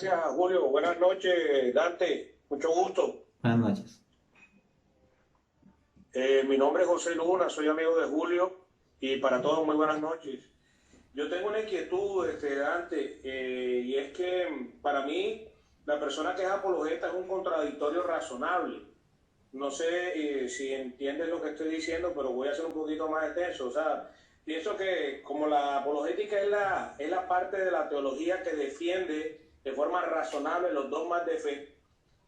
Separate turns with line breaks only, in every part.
gracias, Julio. Buenas noches, Dante. Mucho gusto.
Buenas noches.
Mi nombre es José Luna, soy amigo de Julio y para todos muy buenas noches. Yo tengo una inquietud, Dante, y es que para mí la persona que es apologeta es un contradictorio razonable. No sé si entiendes lo que estoy diciendo, pero voy a ser un poquito más extenso. O sea, pienso que como la apologética es la parte de la teología que defiende de forma razonable los dogmas de fe,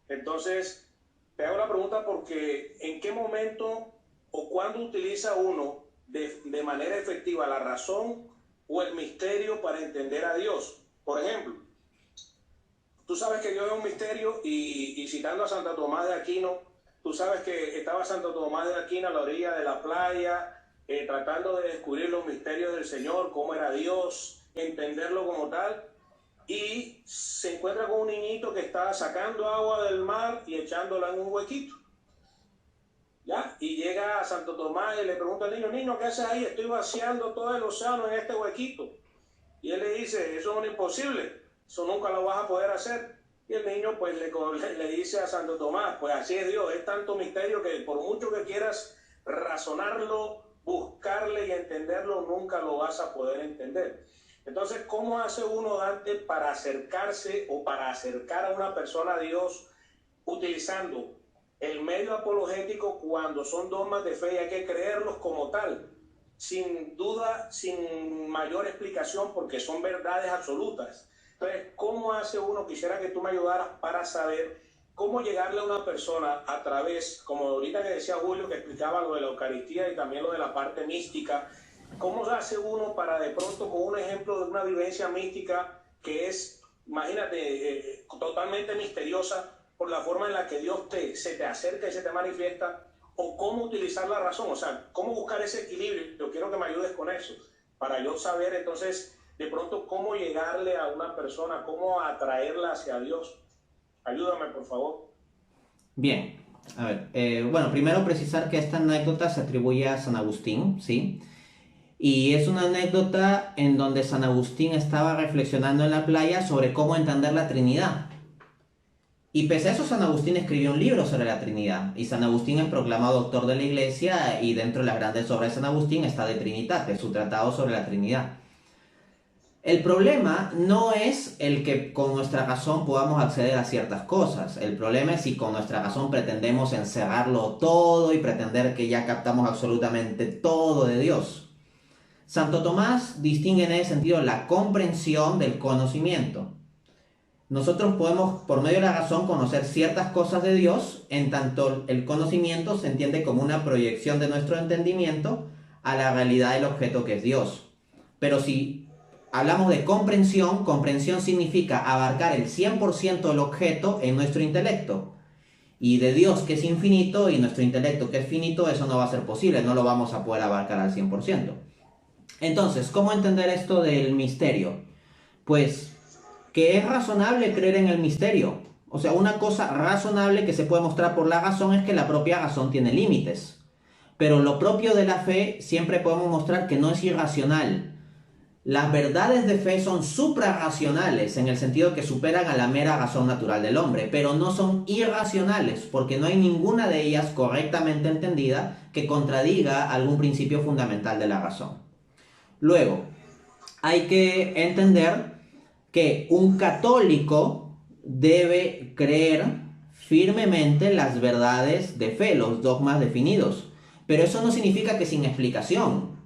entonces te hago la pregunta porque ¿en qué momento o cuándo utiliza uno de manera efectiva la razón o el misterio para entender a Dios? Por ejemplo, tú sabes que Dios es un misterio y citando a Santo Tomás de Aquino, tú sabes que estaba Santo Tomás de Aquino a la orilla de la playa, tratando de descubrir los misterios del Señor, cómo era Dios, entenderlo como tal, y se encuentra con un niñito que está sacando agua del mar y echándola en un huequito. ¿Ya? Y llega a Santo Tomás y le pregunta al niño, niño, ¿qué haces ahí? Estoy vaciando todo el océano en este huequito. Y él le dice, eso es un imposible, eso nunca lo vas a poder hacer. Y el niño pues le dice a Santo Tomás, pues así es Dios, es tanto misterio que por mucho que quieras razonarlo, buscarle y entenderlo, nunca lo vas a poder entender. Entonces, ¿cómo hace uno, Dante, para acercarse o para acercar a una persona a Dios utilizando el medio apologético cuando son dogmas de fe y hay que creerlos como tal? Sin duda, sin mayor explicación, porque son verdades absolutas. Entonces, ¿cómo hace uno? Quisiera que tú me ayudaras para saber cómo llegarle a una persona a través, como ahorita que decía Julio, que explicaba lo de la Eucaristía y también lo de la parte mística. ¿Cómo hace uno para de pronto con un ejemplo de una vivencia mística que es, imagínate, totalmente misteriosa por la forma en la que Dios se te acerca y se te manifiesta, o cómo utilizar la razón? O sea, cómo buscar ese equilibrio? Yo quiero que me ayudes con eso, para yo saber entonces de pronto cómo llegarle a una persona, cómo atraerla hacia Dios. Ayúdame, por favor.
Bien, a ver, bueno, primero precisar que esta anécdota se atribuye a San Agustín, ¿sí? Y es una anécdota en donde San Agustín estaba reflexionando en la playa sobre cómo entender la Trinidad. Y pese a eso, San Agustín escribió un libro sobre la Trinidad. Y San Agustín es proclamado doctor de la Iglesia y dentro de las grandes obras de San Agustín está De Trinitate, su tratado sobre la Trinidad. El problema no es el que con nuestra razón podamos acceder a ciertas cosas. El problema es si con nuestra razón pretendemos encerrarlo todo y pretender que ya captamos absolutamente todo de Dios. Santo Tomás distingue en ese sentido la comprensión del conocimiento. Nosotros podemos, por medio de la razón, conocer ciertas cosas de Dios, en tanto el conocimiento se entiende como una proyección de nuestro entendimiento a la realidad del objeto que es Dios. Pero si hablamos de comprensión, comprensión significa abarcar el 100% del objeto en nuestro intelecto. Y de Dios, que es infinito, y nuestro intelecto, que es finito, eso no va a ser posible, no lo vamos a poder abarcar al 100%. Entonces, ¿cómo entender esto del misterio? Pues que es razonable creer en el misterio. O sea, una cosa razonable que se puede mostrar por la razón es que la propia razón tiene límites. Pero lo propio de la fe siempre podemos mostrar que no es irracional. Las verdades de fe son suprarracionales en el sentido que superan a la mera razón natural del hombre, pero no son irracionales porque no hay ninguna de ellas correctamente entendida que contradiga algún principio fundamental de la razón. Luego, hay que entender que un católico debe creer firmemente las verdades de fe, los dogmas definidos. Pero eso no significa que sin explicación.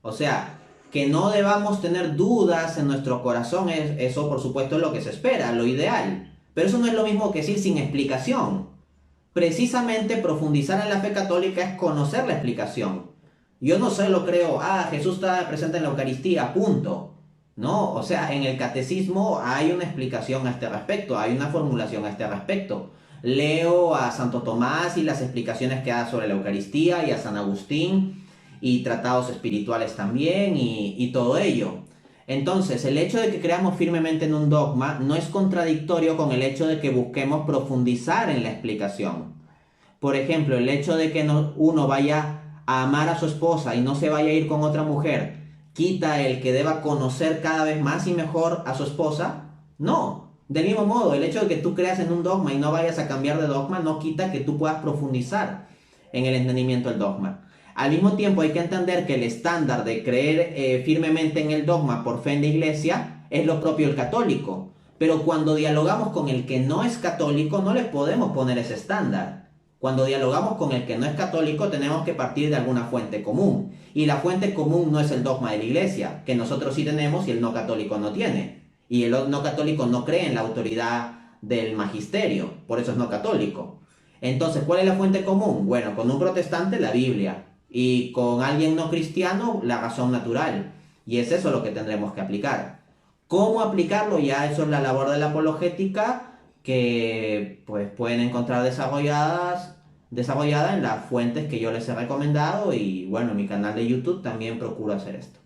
O sea, que no debamos tener dudas en nuestro corazón, eso por supuesto es lo que se espera, lo ideal. Pero eso no es lo mismo que decir sin explicación. Precisamente profundizar en la fe católica es conocer la explicación. Yo no solo creo, Jesús está presente en la Eucaristía, punto. No, o sea, en el catecismo hay una explicación a este respecto, hay una formulación a este respecto. Leo a Santo Tomás y las explicaciones que da sobre la Eucaristía y a San Agustín y tratados espirituales también y todo ello. Entonces, el hecho de que creamos firmemente en un dogma no es contradictorio con el hecho de que busquemos profundizar en la explicación. Por ejemplo, el hecho de que uno vaya a amar a su esposa y no se vaya a ir con otra mujer, ¿quita el que deba conocer cada vez más y mejor a su esposa? No, Del mismo modo, el hecho de que tú creas en un dogma y no vayas a cambiar de dogma no quita que tú puedas profundizar en el entendimiento del dogma. Al mismo tiempo hay que entender que el estándar de creer firmemente en el dogma por fe en la iglesia es lo propio el católico. Pero cuando dialogamos con el que no es católico no le podemos poner ese estándar. Cuando dialogamos con el que no es católico tenemos que partir de alguna fuente común. Y la fuente común no es el dogma de la iglesia, que nosotros sí tenemos y el no católico no tiene. Y el no católico no cree en la autoridad del magisterio, por eso es no católico. Entonces, ¿cuál es la fuente común? Bueno, con un protestante la Biblia y con alguien no cristiano la razón natural. Y es eso lo que tendremos que aplicar. ¿Cómo aplicarlo? Ya eso es la labor de la apologética que pues pueden encontrar desarrollada en las fuentes que yo les he recomendado y bueno, en mi canal de YouTube también procuro hacer esto.